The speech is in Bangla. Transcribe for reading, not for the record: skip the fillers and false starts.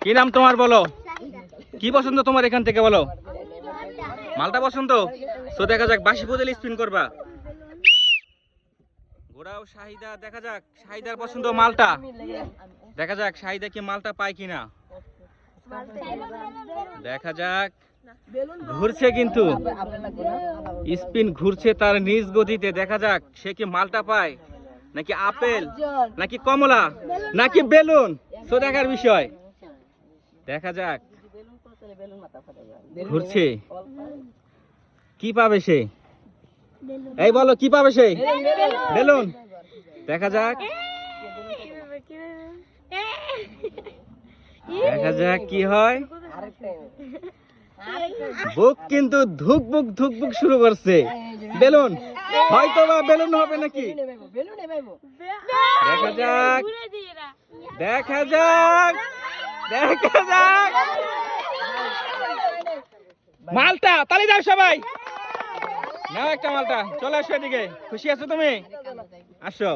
কি নাম তোমার বলো? কি পছন্দ তোমার এখান থেকে বলো? মালটা পছন্দ। তো দেখা যাক বাঁশি বদলে স্পিন করবা। ঘোড়াও শাহিদা, দেখা যাক শাহিদার পছন্দ মালটা। দেখা যাক শাহিদা কি মালটা পায় কিনা। দেখা যাক, ঘুরছে কিন্তু স্পিন ঘুরছে তার নিজ গতিতে। দেখা যাক সে কি মালটা পায় নাকি আপেল নাকি কমলা নাকি বেলুন। তো দেখার বিষয়, দেখা যাক ঘুরছে কি পাবে সে। এই বলো কি পাবে সে? বেলুন। দেখা যাক, দেখা যাক কি হয়। বুক কিন্তু ধুকবুক ধুকবুক শুরু করছে। বেলুন, হয়তো বা বেলুন হবে নাকি। দেখা যাক, দেখা যাক, দেখা যাক। মালটা, তালি দাও সবাই। নাও একটা মালটা। চলে আসো এদিকে। খুশি আছো তুমি? আসো।